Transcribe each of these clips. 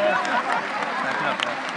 Back it up, bro.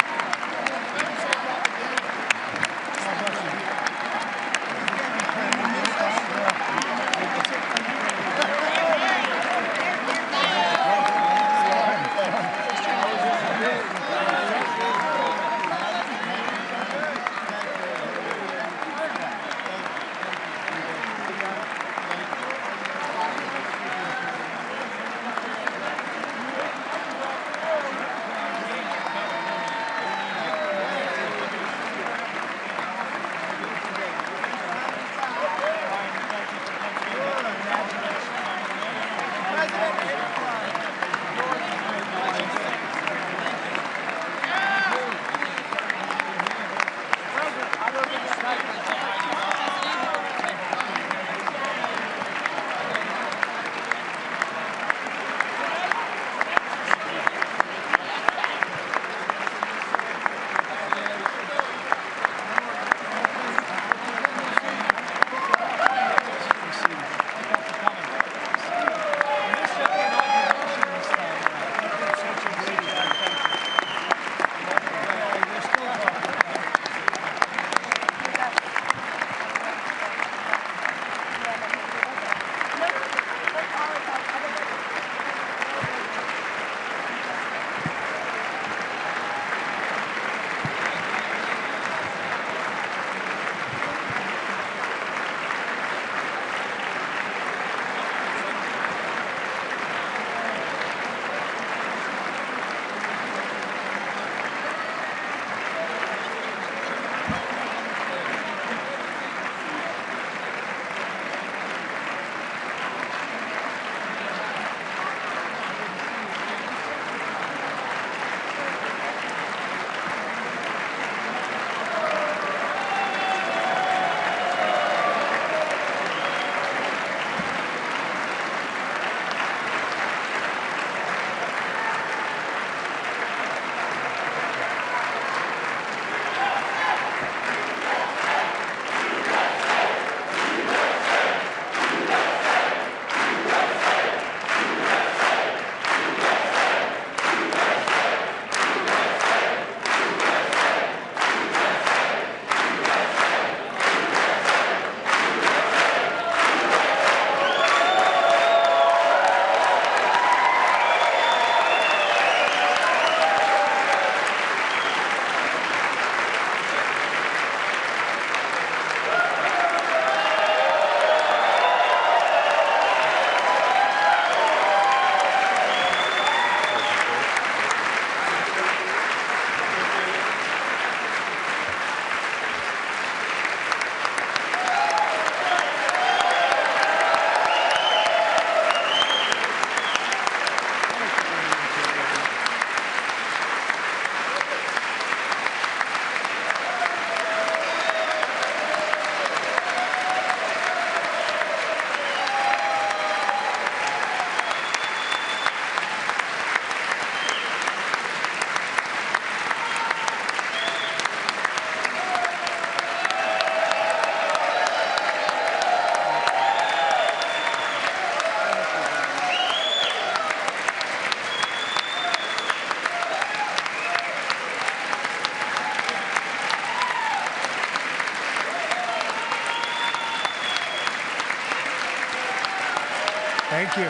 Thank you.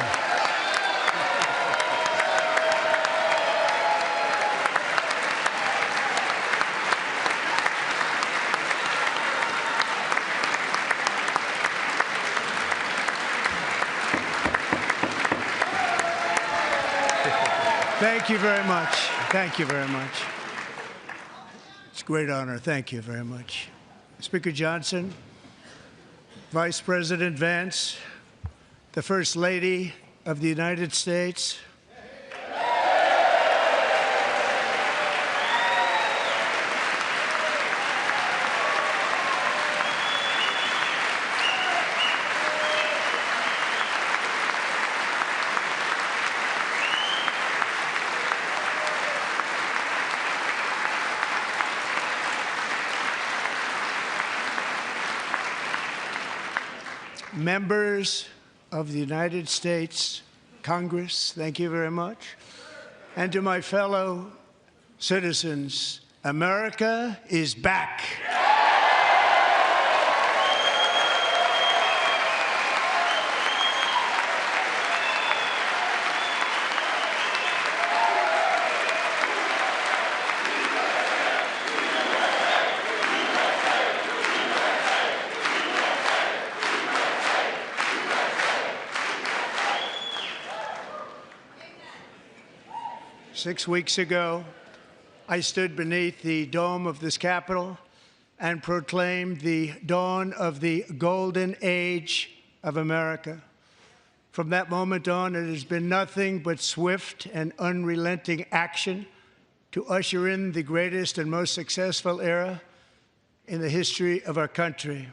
Thank you very much. Thank you very much. It's a great honor. Thank you very much. Speaker Johnson, Vice President Vance, the First Lady of the United States, members of the United States Congress, thank you very much. And to my fellow citizens, America is back. 6 weeks ago, I stood beneath the dome of this Capitol and proclaimed the dawn of the golden age of America. From that moment on, it has been nothing but swift and unrelenting action to usher in the greatest and most successful era in the history of our country.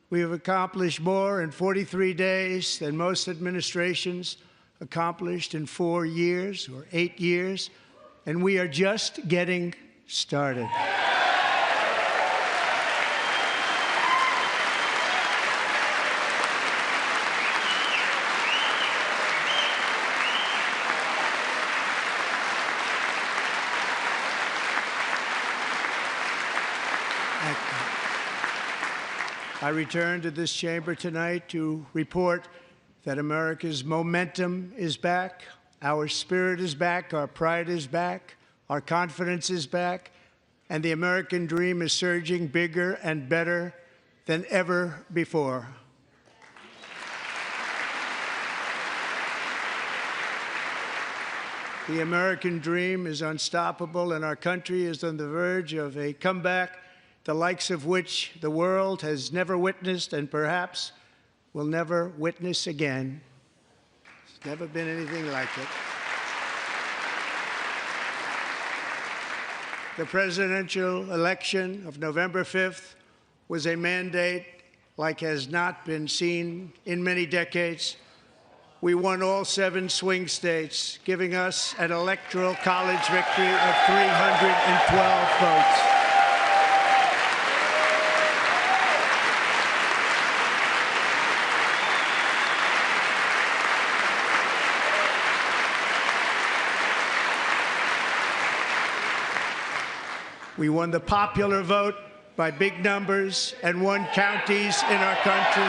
We have accomplished more in 43 days than most administrations accomplished in 4 years or 8 years, and we are just getting started. I return to this chamber tonight to report that America's momentum is back, our spirit is back, our pride is back, our confidence is back, and the American dream is surging bigger and better than ever before. The American dream is unstoppable, and our country is on the verge of a comeback, the likes of which the world has never witnessed and perhaps will never witness again. There's never been anything like it. The presidential election of November 5th was a mandate like has not been seen in many decades. We won all 7 swing states, giving us an electoral college victory of 312 votes. We won the popular vote by big numbers and won counties in our country.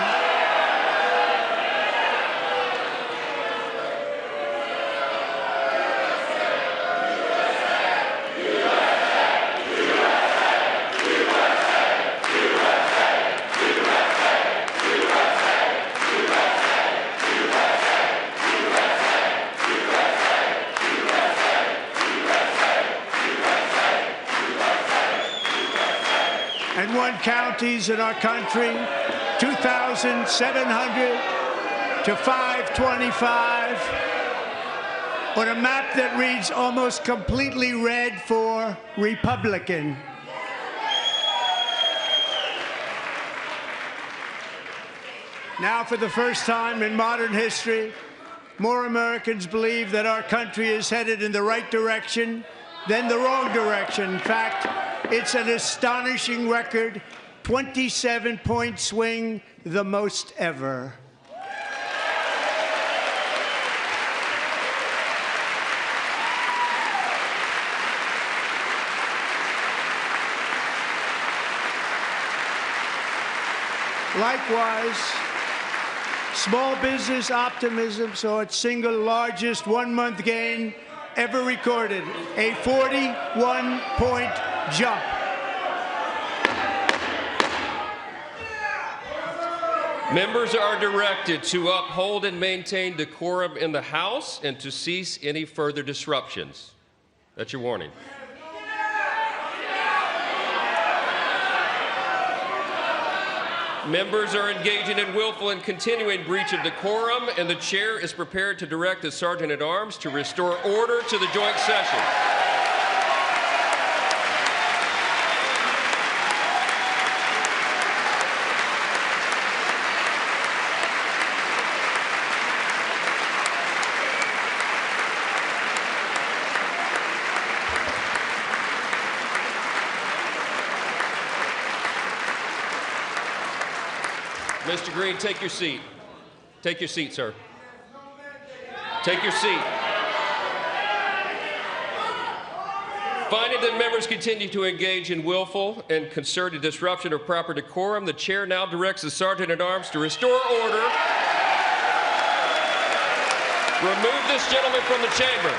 And won counties in our country, 2,700 to 525, on a map that reads almost completely red for Republican. Now, for the first time in modern history, more Americans believe that our country is headed in the right direction than the wrong direction. In fact, it's an astonishing record, 27-point swing, the most ever. Likewise, small business optimism saw its single largest one-month gain ever recorded, a 41-point jump. Members are directed to uphold and maintain decorum in the House and to cease any further disruptions. That's your warning. Members are engaging in willful and continuing breach of decorum, and the chair is prepared to direct the Sergeant-at-Arms to restore order to the joint session. Mr. Green, take your seat. Take your seat, sir. Take your seat. Finding that members continue to engage in willful and concerted disruption of proper decorum, the chair now directs the Sergeant-at-Arms to restore order. Remove this gentleman from the chamber.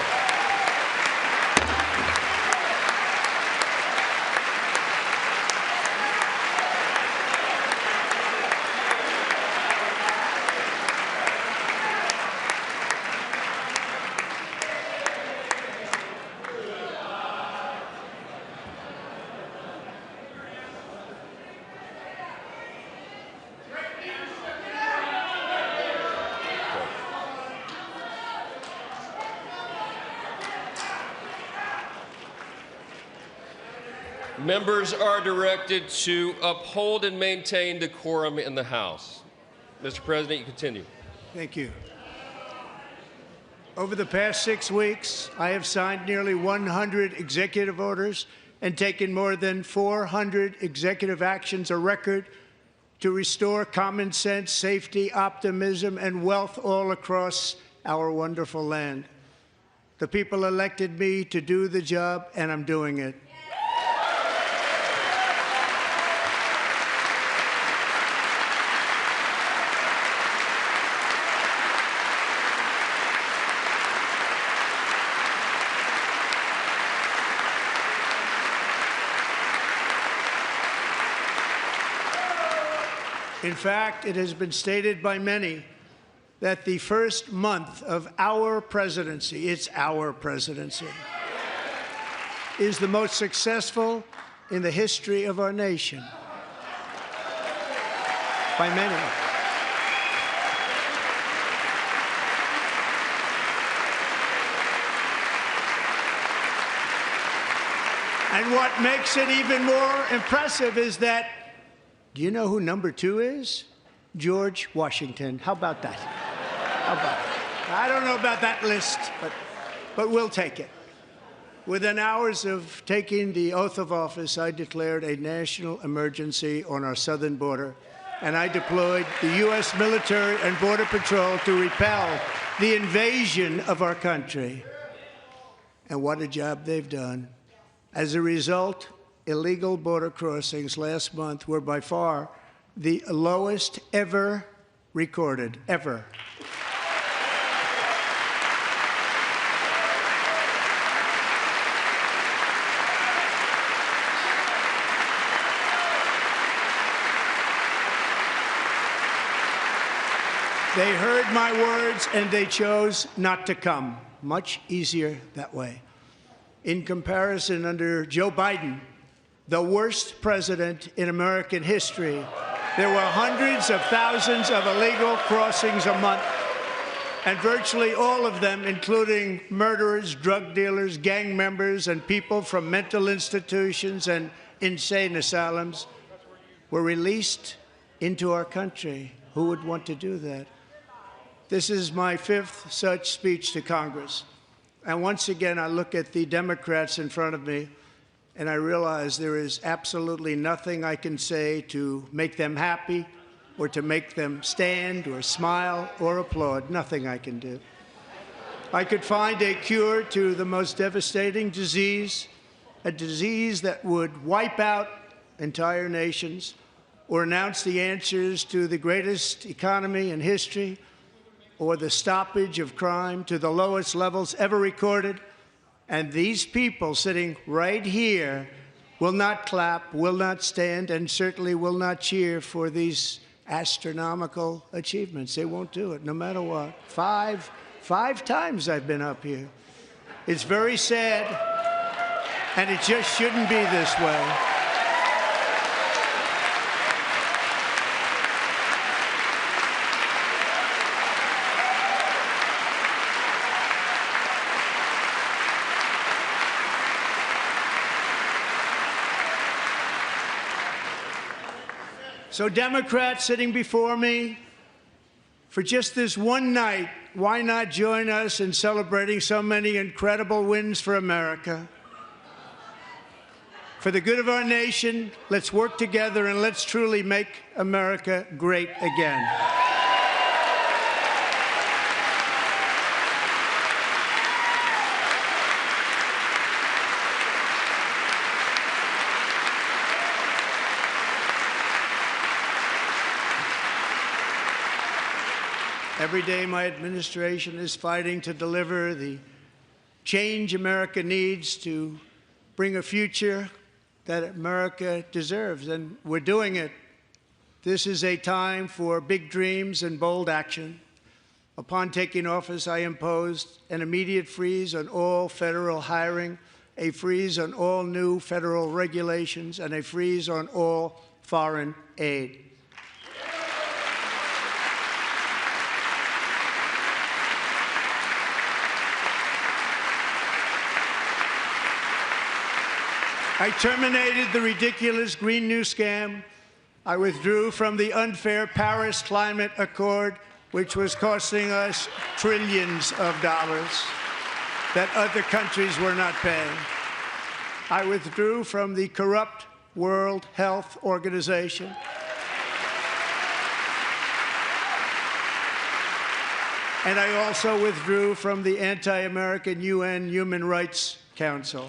Members are directed to uphold and maintain decorum in the House. Mr. President, you continue. Thank you. Over the past 6 weeks, I have signed nearly 100 executive orders and taken more than 400 executive actions, a record to restore common sense, safety, optimism, and wealth all across our wonderful land. The people elected me to do the job, and I'm doing it. In fact, it has been stated by many that the first month of our presidency, it's our presidency, is the most successful in the history of our nation. By many. And what makes it even more impressive is that, do you know who number 2 is? George Washington. How about that? How about it? I don't know about that list, but we'll take it. Within hours of taking the oath of office, I declared a national emergency on our southern border, and I deployed the U.S. military and Border Patrol to repel the invasion of our country. And what a job they've done. As a result, illegal border crossings last month were by far the lowest ever recorded, ever. They heard my words and they chose not to come. Much easier that way. In comparison, under Joe Biden, the worst president in American history, there were hundreds of thousands of illegal crossings a month, and virtually all of them, including murderers, drug dealers, gang members, and people from mental institutions and insane asylums, were released into our country. Who would want to do that? This is my 5th such speech to Congress. And once again, I look at the Democrats in front of me, and I realize there is absolutely nothing I can say to make them happy or to make them stand or smile or applaud. Nothing I can do. I could find a cure to the most devastating disease, a disease that would wipe out entire nations, or announce the answers to the greatest economy in history, or the stoppage of crime to the lowest levels ever recorded. And these people sitting right here will not clap, will not stand, and certainly will not cheer for these astronomical achievements. They won't do it, no matter what. Five times I've been up here. It's very sad, and it just shouldn't be this way. So Democrats sitting before me, for just this one night, why not join us in celebrating so many incredible wins for America? For the good of our nation, let's work together and let's truly make America great again. Every day, my administration is fighting to deliver the change America needs to bring a future that America deserves, and we're doing it. This is a time for big dreams and bold action. Upon taking office, I imposed an immediate freeze on all federal hiring, a freeze on all new federal regulations, and a freeze on all foreign aid. I terminated the ridiculous Green New Scam. I withdrew from the unfair Paris Climate Accord, which was costing us trillions of dollars that other countries were not paying. I withdrew from the corrupt World Health Organization. And I also withdrew from the anti-American UN Human Rights Council.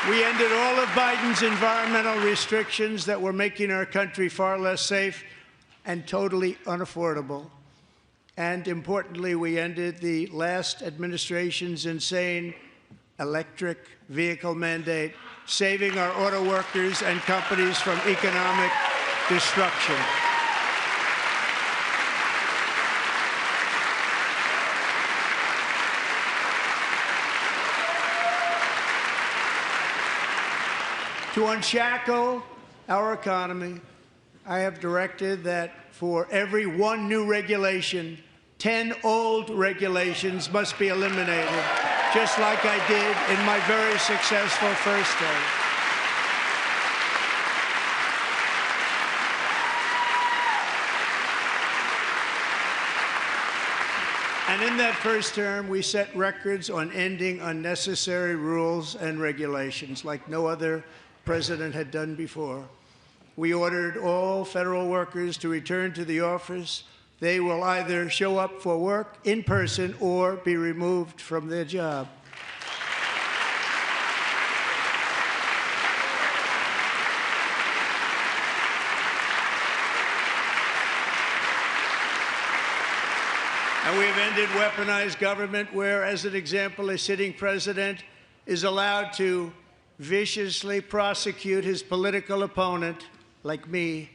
We ended all of Biden's environmental restrictions that were making our country far less safe and totally unaffordable. And importantly, we ended the last administration's insane electric vehicle mandate, saving our auto workers and companies from economic destruction. To unshackle our economy, I have directed that for every one new regulation, 10 old regulations must be eliminated, just like I did in my very successful first term. And in that first term, we set records on ending unnecessary rules and regulations like no other president had done before. We ordered all federal workers to return to the office. They will either show up for work in person or be removed from their job. And we've ended weaponized government where, as an example, a sitting president is allowed to viciously prosecute his political opponent, like me.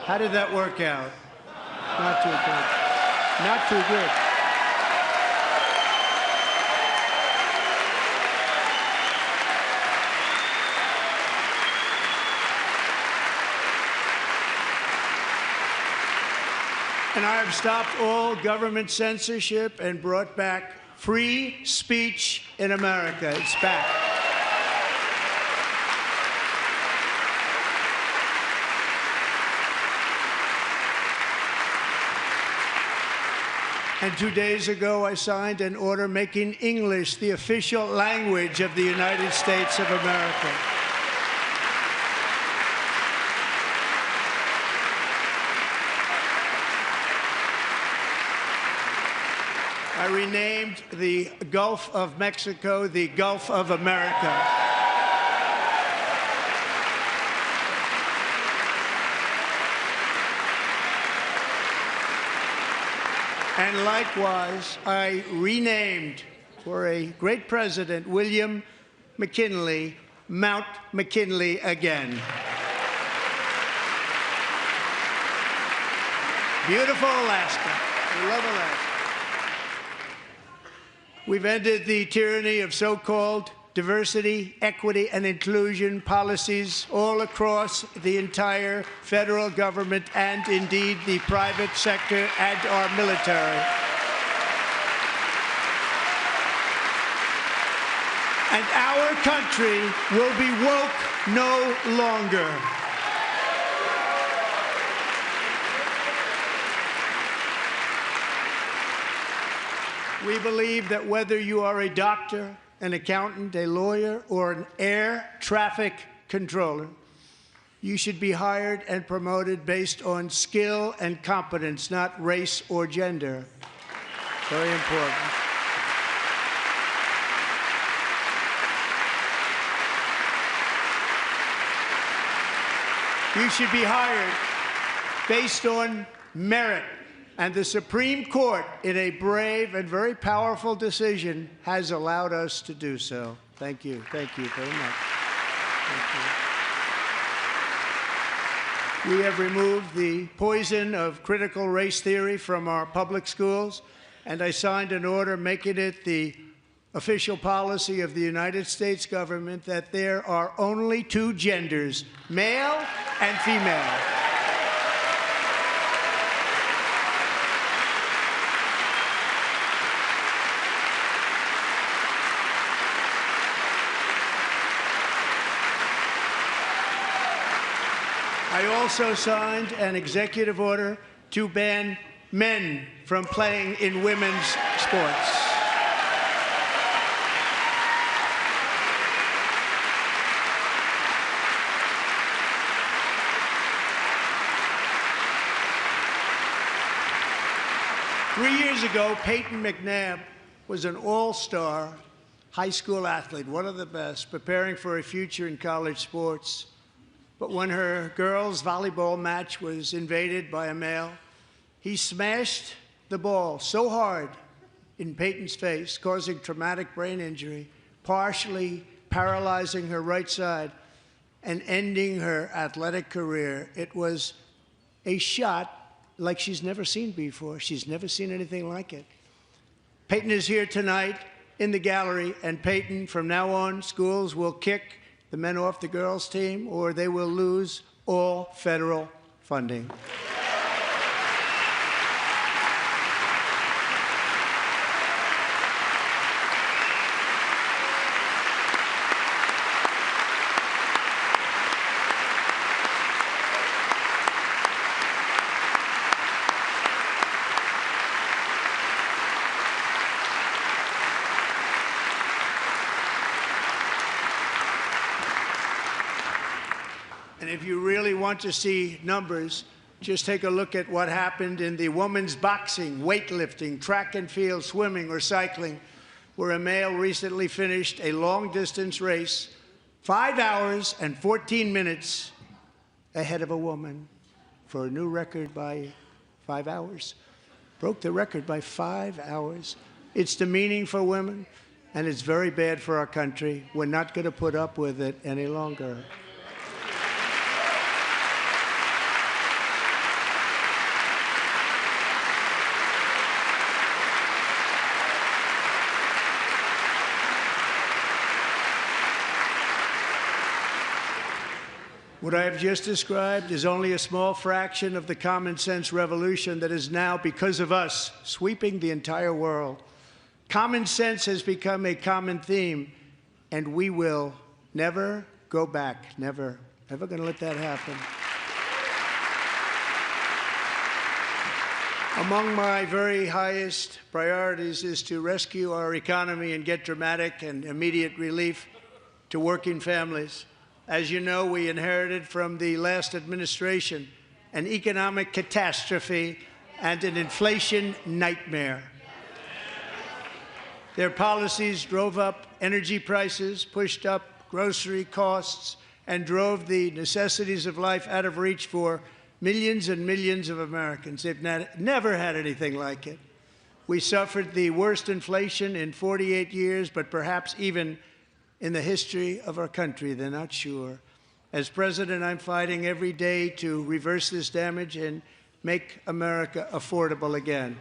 How did that work out? Not too good. Not too good. And I have stopped all government censorship and brought back free speech in America. It's back. And 2 days ago, I signed an order making English the official language of the United States of America. I renamed the Gulf of Mexico the Gulf of America. And likewise, I renamed, for a great president, William McKinley, Mount McKinley again. Beautiful Alaska. We love Alaska. We've ended the tyranny of so-called diversity, equity, and inclusion policies all across the entire federal government and indeed the private sector and our military. And our country will be woke no longer. We believe that whether you are a doctor, an accountant, a lawyer, or an air traffic controller, you should be hired and promoted based on skill and competence, not race or gender. Very important. You should be hired based on merit. And the Supreme Court, in a brave and very powerful decision, has allowed us to do so. Thank you. Thank you very much. Thank you. We have removed the poison of critical race theory from our public schools, and I signed an order making it the official policy of the United States government that there are only two genders, male and female. I also signed an executive order to ban men from playing in women's sports. Three years ago, Peyton McNabb was an all-star high school athlete, one of the best, preparing for a future in college sports. But when her girls' volleyball match was invaded by a male, he smashed the ball so hard in Peyton's face, causing traumatic brain injury, partially paralyzing her right side and ending her athletic career. It was a shot like she's never seen before. She's never seen anything like it. Peyton is here tonight in the gallery, and Peyton, from now on, schools will kick the men off the girls' team, or they will lose all federal funding. And if you really want to see numbers, just take a look at what happened in the women's boxing, weightlifting, track and field, swimming, or cycling, where a male recently finished a long-distance race 5 hours and 14 minutes ahead of a woman for a new record by 5 hours. Broke the record by 5 hours. It's demeaning for women, and it's very bad for our country. We're not going to put up with it any longer. What I have just described is only a small fraction of the common sense revolution that is now, because of us, sweeping the entire world. Common sense has become a common theme, and we will never go back. Never. Never going to let that happen. Among my very highest priorities is to rescue our economy and get dramatic and immediate relief to working families. As you know, we inherited from the last administration an economic catastrophe and an inflation nightmare. Their policies drove up energy prices, pushed up grocery costs, and drove the necessities of life out of reach for millions and millions of Americans. They've never had anything like it. We suffered the worst inflation in 48 years, but perhaps even in the history of our country. They're not sure. As president, I'm fighting every day to reverse this damage and make America affordable again.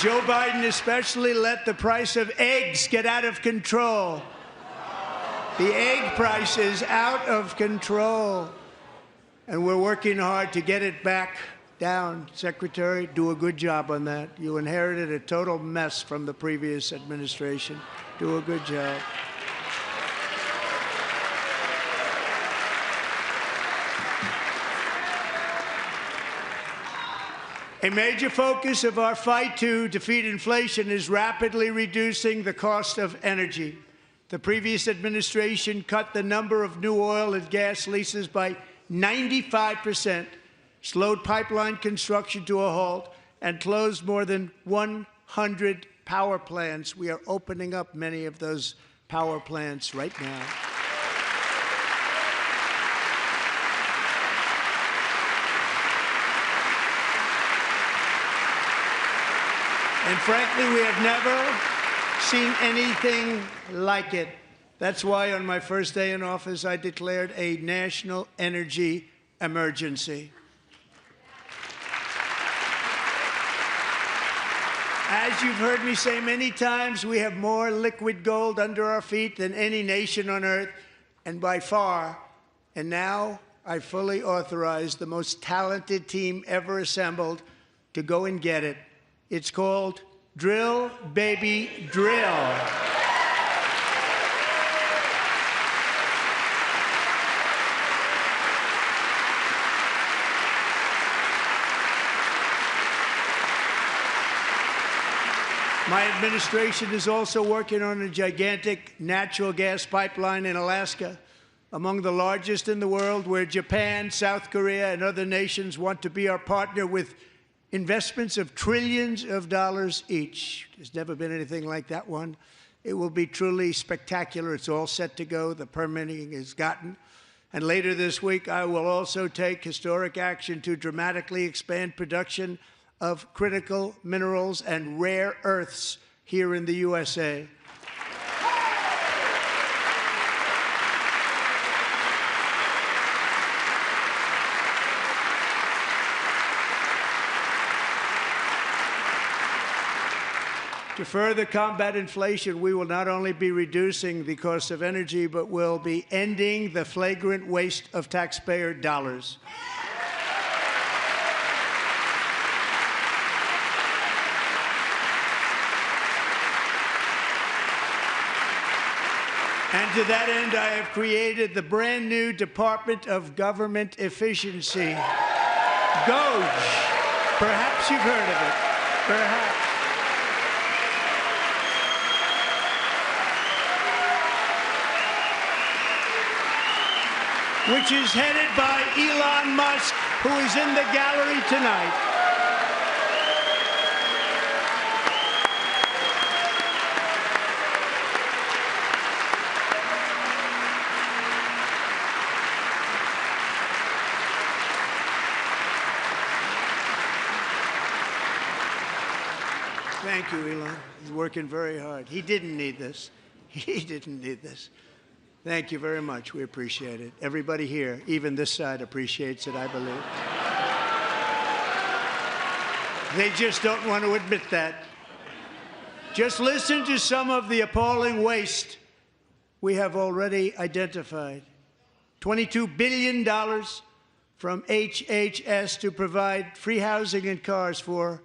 Joe Biden especially let the price of eggs get out of control. The egg price is out of control, and we're working hard to get it back down. Secretary, do a good job on that. You inherited a total mess from the previous administration. Do a good job. A major focus of our fight to defeat inflation is rapidly reducing the cost of energy. The previous administration cut the number of new oil and gas leases by 95%, slowed pipeline construction to a halt, and closed more than 100 power plants. We are opening up many of those power plants right now. And frankly, we have never seen anything like it. That's why on my first day in office, I declared a national energy emergency. As you've heard me say many times, we have more liquid gold under our feet than any nation on earth, and by far. And now I fully authorize the most talented team ever assembled to go and get it. It's called Drill, Baby, Drill. My administration is also working on a gigantic natural gas pipeline in Alaska, among the largest in the world, where Japan, South Korea, and other nations want to be our partner with investments of trillions of dollars each. There's never been anything like that one. It will be truly spectacular. It's all set to go. The permitting is gotten. And later this week, I will also take historic action to dramatically expand production of critical minerals and rare earths here in the USA. To further combat inflation, we will not only be reducing the cost of energy, but will be ending the flagrant waste of taxpayer dollars. And to that end, I have created the brand new Department of Government Efficiency, DOGE. Perhaps you've heard of it. Perhaps. Which is headed by Elon Musk, who is in the gallery tonight. Thank you, Elon. He's working very hard. He didn't need this. He didn't need this. Thank you very much. We appreciate it. Everybody here, even this side, appreciates it, I believe. They just don't want to admit that. Just listen to some of the appalling waste we have already identified. $22 billion from HHS to provide free housing and cars for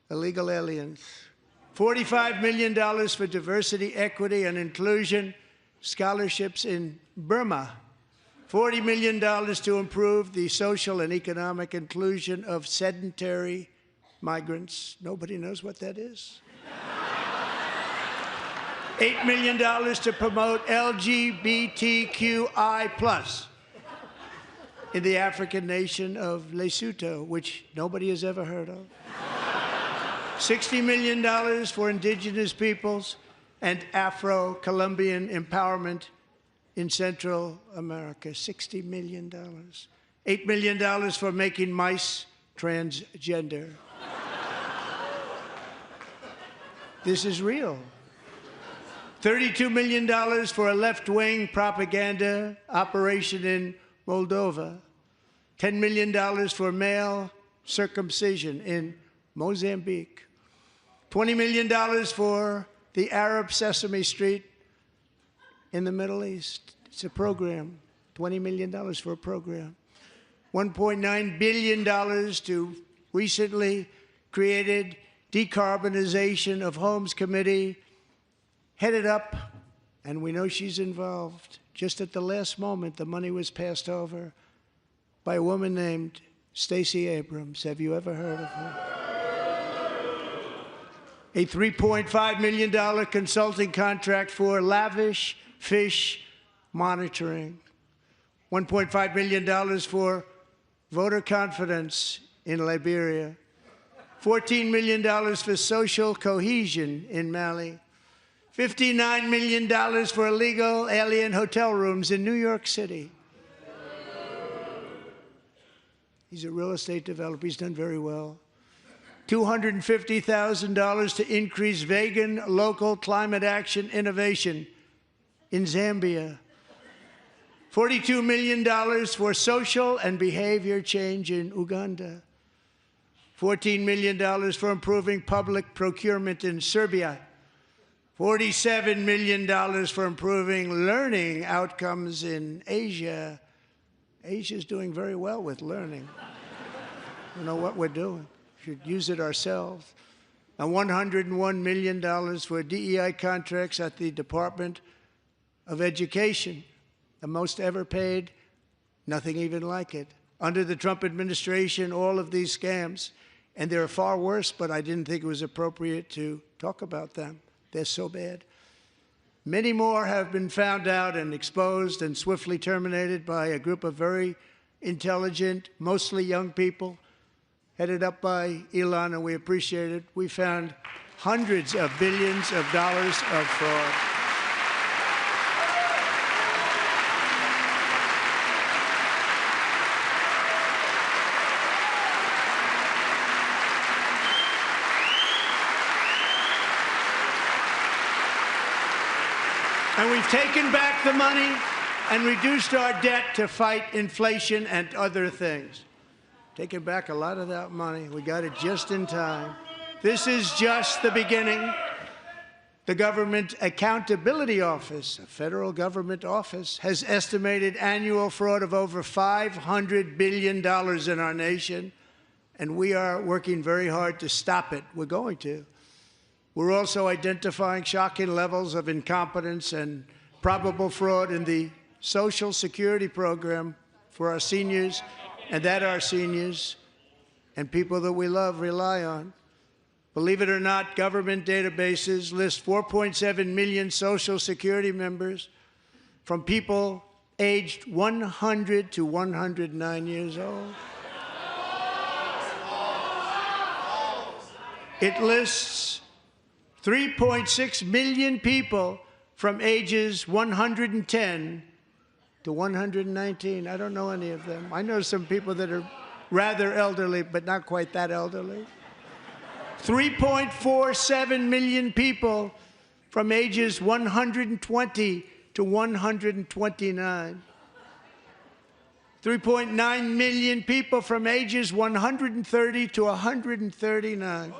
illegal aliens. $45 million for diversity, equity, and inclusion scholarships in Burma. $40 million to improve the social and economic inclusion of sedentary migrants. Nobody knows what that is. $8 million to promote LGBTQI+ in the African nation of Lesotho, which nobody has ever heard of. $60 million for indigenous peoples and Afro-Colombian empowerment in Central America. $60 million. $8 million for making mice transgender. This is real. $32 million for a left-wing propaganda operation in Moldova. $10 million for male circumcision in Mozambique. $20 million for the Arab Sesame Street in the Middle East. It's a program. $20 million for a program. $1.9 billion to recently created Decarbonization of Homes Committee, headed up, and we know she's involved. Just at the last moment, the money was passed over by a woman named Stacey Abrams. Have you ever heard of her? A $3.5 million consulting contract for lavish fish monitoring. $1.5 million for voter confidence in Liberia, $14 million for social cohesion in Mali, $59 million for illegal alien hotel rooms in New York City. He's a real estate developer. He's done very well. $250,000 to increase vegan local climate action innovation in Zambia. $42 million for social and behavior change in Uganda. $14 million for improving public procurement in Serbia. $47 million for improving learning outcomes in Asia. Asia's doing very well with learning. I don't know what we're doing. We should use it ourselves. And $101 million for DEI contracts at the Department of Education, the most ever paid, nothing even like it. Under the Trump administration, all of these scams, and they're far worse, but I didn't think it was appropriate to talk about them. They're so bad. Many more have been found out and exposed and swiftly terminated by a group of very intelligent, mostly young people, headed up by Elon, and we appreciate it. We found hundreds of billions of dollars of fraud. And we've taken back the money and reduced our debt to fight inflation and other things. Taken back a lot of that money. We got it just in time. This is just the beginning. The Government Accountability Office, a federal government office, has estimated annual fraud of over $500 billion in our nation, and we are working very hard to stop it. We're going to. We're also identifying shocking levels of incompetence and probable fraud in the Social Security program for our seniors, and that our seniors and people that we love rely on. Believe it or not, government databases list 4.7 million Social Security members from people aged 100 to 109 years old. It lists 3.6 million people from ages 110 to 119. I don't know any of them. I know some people that are rather elderly, but not quite that elderly. 3.47 million people from ages 120 to 129. 3.9 million people from ages 130 to 139.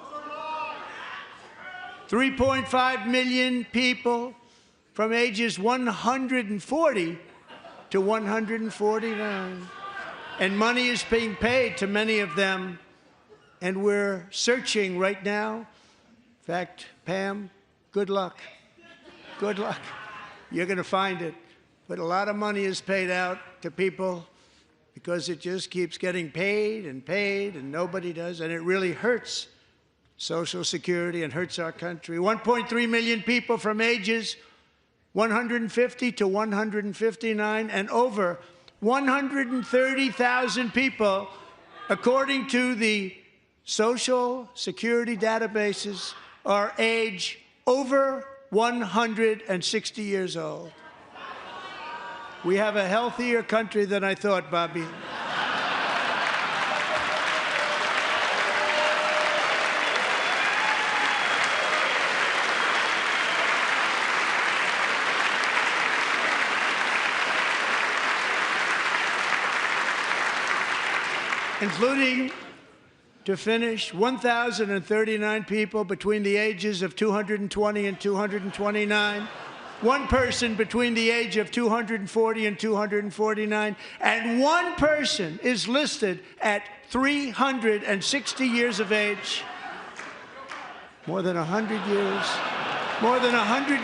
3.5 million people from ages 140 to 149. And money is being paid to many of them, and we're searching right now. In fact, Pam, good luck. Good luck. You're going to find it. But a lot of money is paid out to people because it just keeps getting paid, and nobody does, and it really hurts Social Security and hurts our country. 1.3 million people from ages 150 to 159, and over 130,000 people, according to the Social Security databases, are age over 160 years old. We have a healthier country than I thought, Bobby. Including, to finish, 1,039 people between the ages of 220 and 229, one person between the age of 240 and 249, and one person is listed at 360 years of age. More than 100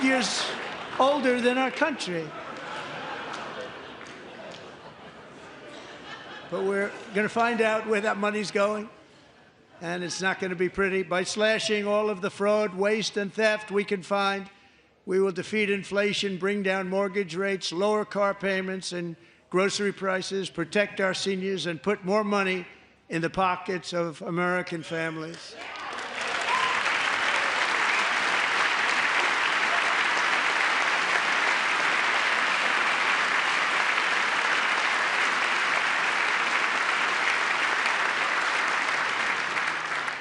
years older than our country. But we're going to find out where that money's going, and it's not going to be pretty. By slashing all of the fraud, waste, and theft we can find, we will defeat inflation, bring down mortgage rates, lower car payments, and grocery prices, protect our seniors, and put more money in the pockets of American families.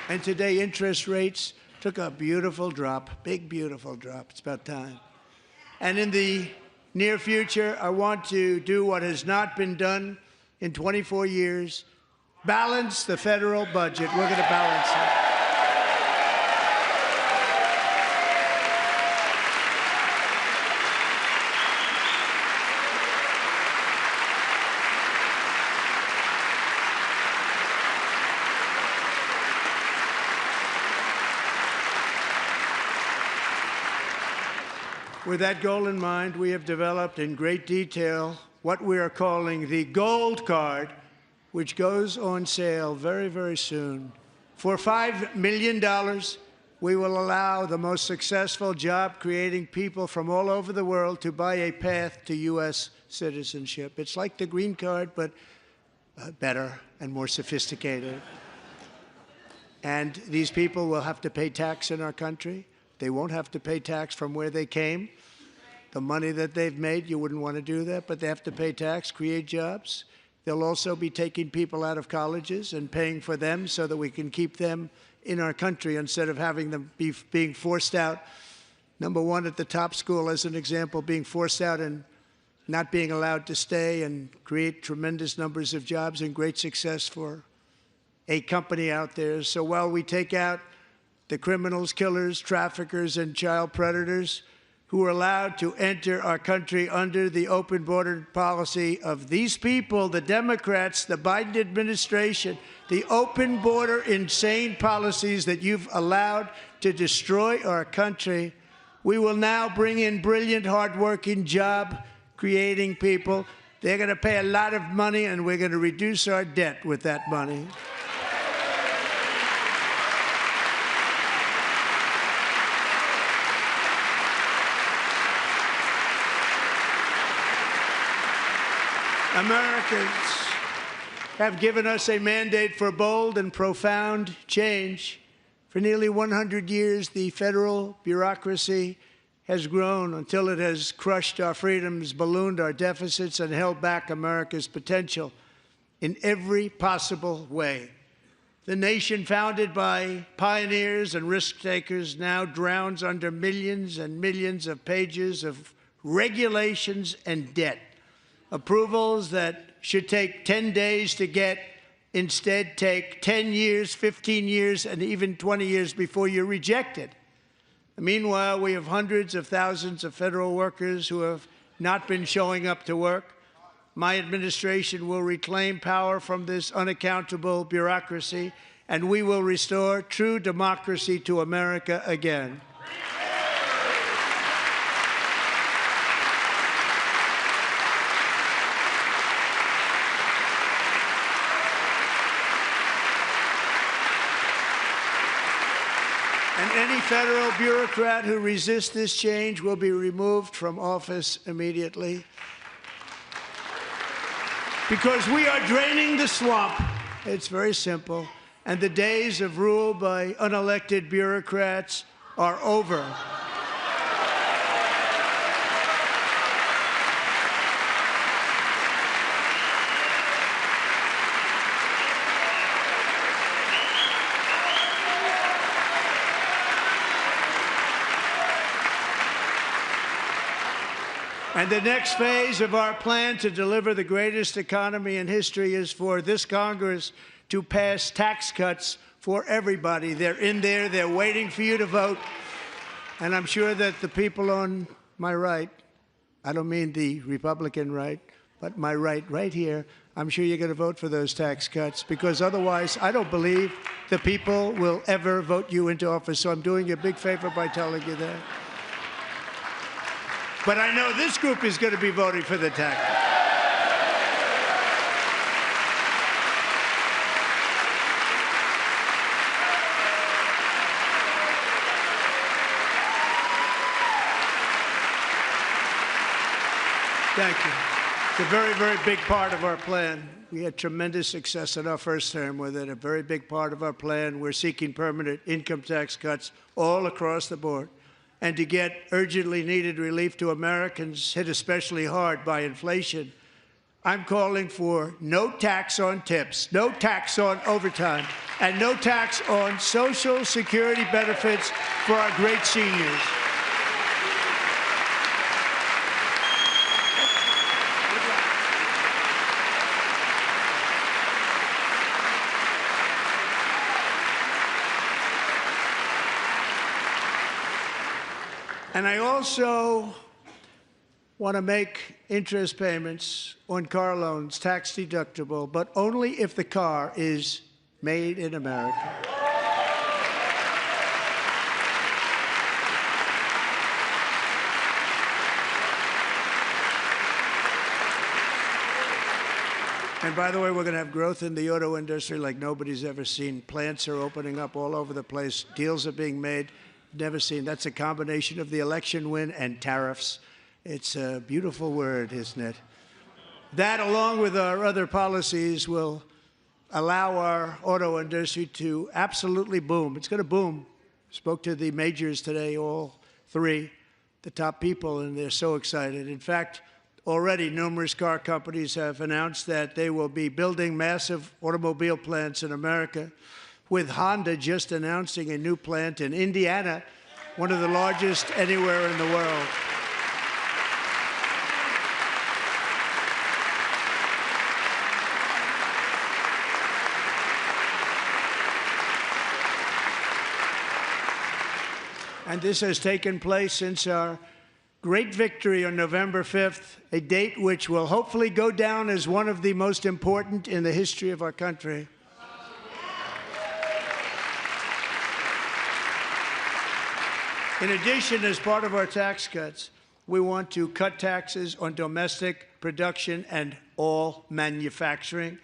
And today, interest rates took a beautiful drop, big, beautiful drop. It's about time. And in the near future, I want to do what has not been done in 24 years, balance the federal budget. We're going to balance it. With that goal in mind, we have developed in great detail what we are calling the Gold Card, which goes on sale very, very soon. For $5 million, we will allow the most successful job-creating people from all over the world to buy a path to U.S. citizenship. It's like the green card, but better and more sophisticated. And these people will have to pay tax in our country. They won't have to pay tax from where they came. The money that they've made, you wouldn't want to do that, but they have to pay tax, create jobs. They'll also be taking people out of colleges and paying for them so that we can keep them in our country instead of having them being forced out. Number one, at the top school, as an example, being forced out and not being allowed to stay and create tremendous numbers of jobs and great success for a company out there. So while we take out the criminals, killers, traffickers, and child predators who are allowed to enter our country under the open border policy of these people, the Democrats, the Biden administration, the open border insane policies that you've allowed to destroy our country, we will now bring in brilliant, hardworking, job-creating people. They're going to pay a lot of money, and we're going to reduce our debt with that money. Americans have given us a mandate for bold and profound change. For nearly 100 years, the federal bureaucracy has grown until it has crushed our freedoms, ballooned our deficits, and held back America's potential in every possible way. The nation founded by pioneers and risk-takers now drowns under millions and millions of pages of regulations and debt. Approvals that should take 10 days to get instead take 10 years, 15 years, and even 20 years before you're rejected. Meanwhile, we have hundreds of thousands of federal workers who have not been showing up to work. My administration will reclaim power from this unaccountable bureaucracy, and we will restore true democracy to America again. And any federal bureaucrat who resists this change will be removed from office immediately. Because we are draining the swamp. It's very simple. And the days of rule by unelected bureaucrats are over. And the next phase of our plan to deliver the greatest economy in history is for this Congress to pass tax cuts for everybody. They're in there. They're waiting for you to vote. And I'm sure that the people on my right, I don't mean the Republican right, but my right here, I'm sure you're going to vote for those tax cuts, because otherwise I don't believe the people will ever vote you into office. So I'm doing you a big favor by telling you that. But I know this group is going to be voting for the tax. Thank you. It's a very, very big part of our plan. We had tremendous success in our first term with it, a very big part of our plan. We're seeking permanent income tax cuts all across the board. And to get urgently needed relief to Americans hit especially hard by inflation, I'm calling for no tax on tips, no tax on overtime, and no tax on Social Security benefits for our great seniors. And I also want to make interest payments on car loans tax deductible, but only if the car is made in America. And by the way, we're going to have growth in the auto industry like nobody's ever seen. Plants are opening up all over the place. Deals are being made. Never seen. That's a combination of the election win and tariffs. It's a beautiful word, isn't it? That, along with our other policies, will allow our auto industry to absolutely boom. It's going to boom. Spoke to the majors today, all three, the top people, and they're so excited. In fact, already numerous car companies have announced that they will be building massive automobile plants in America, with Honda just announcing a new plant in Indiana, one of the largest anywhere in the world. And this has taken place since our great victory on November 5th, a date which will hopefully go down as one of the most important in the history of our country. In addition, as part of our tax cuts, we want to cut taxes on domestic production and all manufacturing.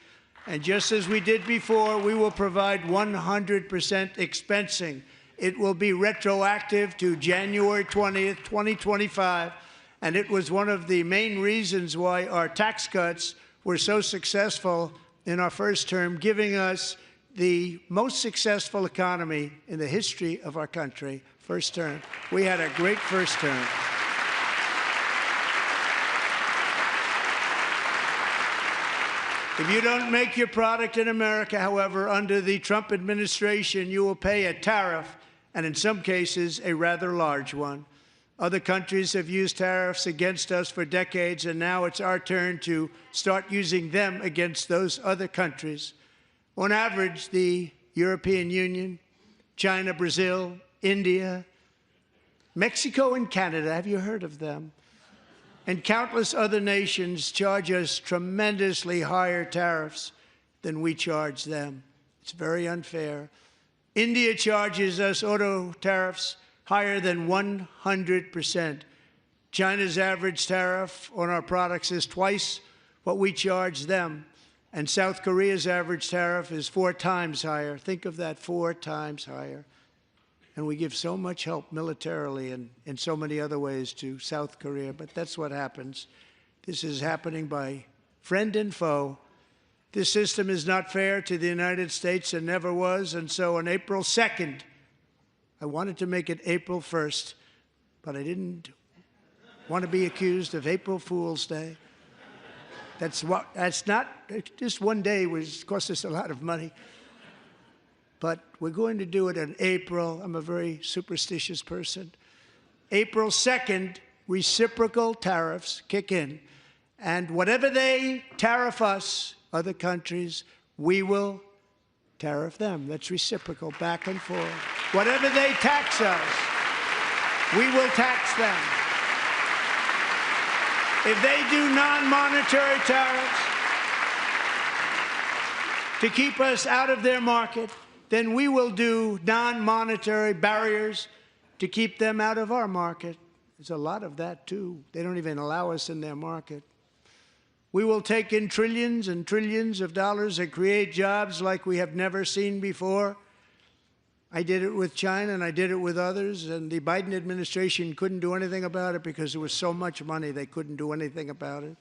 And just as we did before, we will provide 100% expensing. It will be retroactive to January 20th, 2025. And it was one of the main reasons why our tax cuts were so successful in our first term, giving us the most successful economy in the history of our country. First term. We had a great first term. If you don't make your product in America, however, under the Trump administration, you will pay a tariff, and in some cases, a rather large one. Other countries have used tariffs against us for decades, and now it's our turn to start using them against those other countries. On average, the European Union, China, Brazil, India, Mexico, and Canada, have you heard of them? And countless other nations charge us tremendously higher tariffs than we charge them. It's very unfair. India charges us auto tariffs higher than 100%. China's average tariff on our products is twice what we charge them. And South Korea's average tariff is 4 times higher. Think of that, 4 times higher. And we give so much help militarily and in so many other ways to South Korea. But that's what happens. This is happening by friend and foe. This system is not fair to the United States and never was. And so on April 2nd, I wanted to make it April 1st, but I didn't want to be accused of April Fool's Day. That's not just one day, which cost us a lot of money. But we're going to do it in April. I'm a very superstitious person. April 2nd, reciprocal tariffs kick in. And whatever they tariff us, other countries, we will tariff them. That's reciprocal, back and forth. Whatever they tax us, we will tax them. If they do non-monetary tariffs to keep us out of their market, then we will do non-monetary barriers to keep them out of our market. There's a lot of that, too. They don't even allow us in their market. We will take in trillions and trillions of dollars and create jobs like we have never seen before. I did it with China, and I did it with others, and the Biden administration couldn't do anything about it because there was so much money they couldn't do anything about it.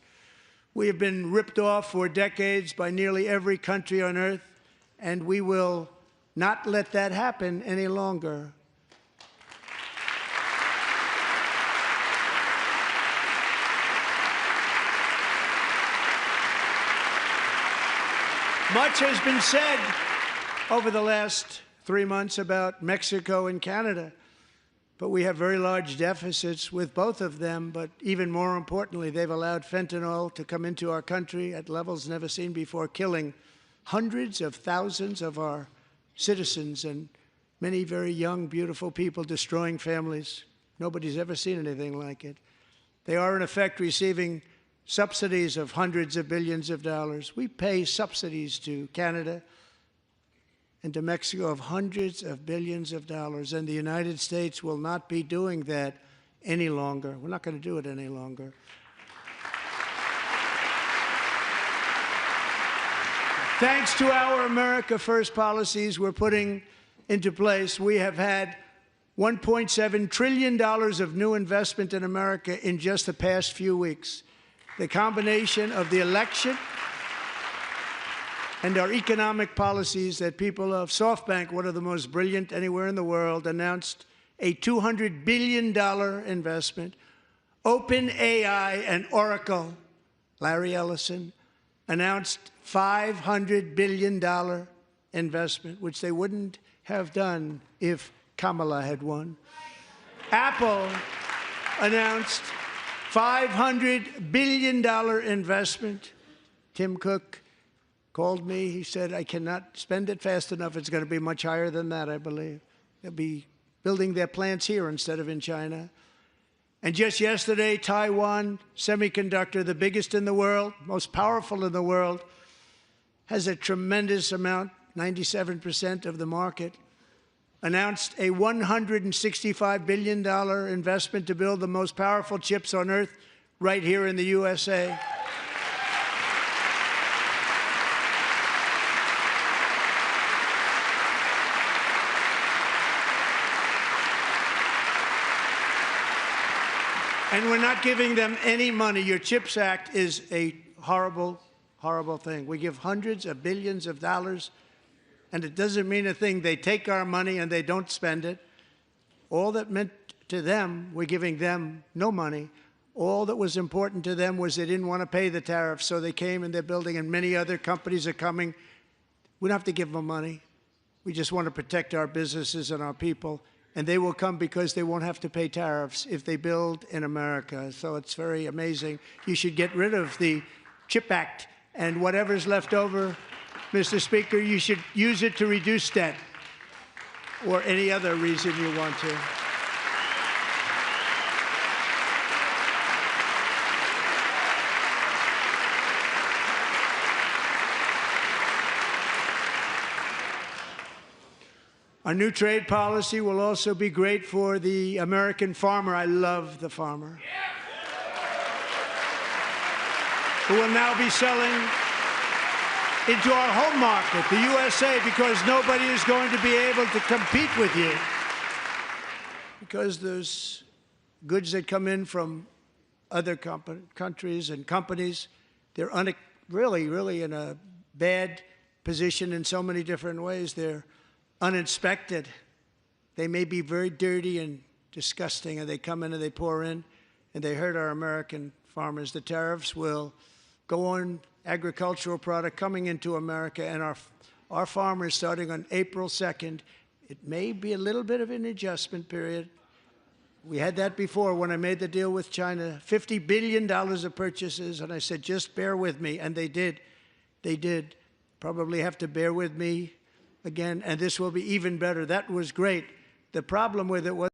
We have been ripped off for decades by nearly every country on earth, and we will not let that happen any longer. Much has been said over the last 3 months about Mexico and Canada, but we have very large deficits with both of them. But even more importantly, they've allowed fentanyl to come into our country at levels never seen before, killing hundreds of thousands of our citizens and many very young, beautiful people, destroying families. Nobody's ever seen anything like it. They are, in effect, receiving subsidies of hundreds of billions of dollars. We pay subsidies to Canada and to Mexico of hundreds of billions of dollars, and the United States will not be doing that any longer. We're not going to do it any longer. Thanks to our America First policies we're putting into place, we have had $1.7 trillion of new investment in America in just the past few weeks. The combination of the election and our economic policies that people of SoftBank, one of the most brilliant anywhere in the world, announced a $200 billion investment. OpenAI and Oracle, Larry Ellison, announced $500 billion investment, which they wouldn't have done if Kamala had won. Apple announced $500 billion investment. Tim Cook called me. He said, I cannot spend it fast enough. It's going to be much higher than that, I believe. They'll be building their plants here instead of in China. And just yesterday, Taiwan Semiconductor, the biggest in the world, most powerful in the world, has a tremendous amount, 97% of the market, announced a $165 billion investment to build the most powerful chips on earth right here in the USA. And we're not giving them any money. Your CHIPS Act is a horrible, horrible thing. We give hundreds of billions of dollars, and it doesn't mean a thing. They take our money and they don't spend it. All that meant to them, we're giving them no money. All that was important to them was they didn't want to pay the tariffs, so they came and they're building, and many other companies are coming. We don't have to give them money. We just want to protect our businesses and our people, and they will come because they won't have to pay tariffs if they build in America. So it's very amazing. You should get rid of the CHIP Act, and whatever's left over, Mr. Speaker, you should use it to reduce debt or any other reason you want to. Our new trade policy will also be great for the American farmer. I love the farmer, who will now be selling into our home market, the USA, because nobody is going to be able to compete with you. Because those goods that come in from other countries and companies, they're really in a bad position in so many different ways. They're uninspected. They may be very dirty and disgusting, and they come in and they pour in, and they hurt our American farmers. The tariffs will go on agricultural product coming into America, and our farmers, starting on April 2nd, it may be a little bit of an adjustment period. We had that before when I made the deal with China, $50 billion of purchases, and I said, just bear with me, and they did. They did. Probably have to bear with me again, and this will be even better. That was great. The problem with it was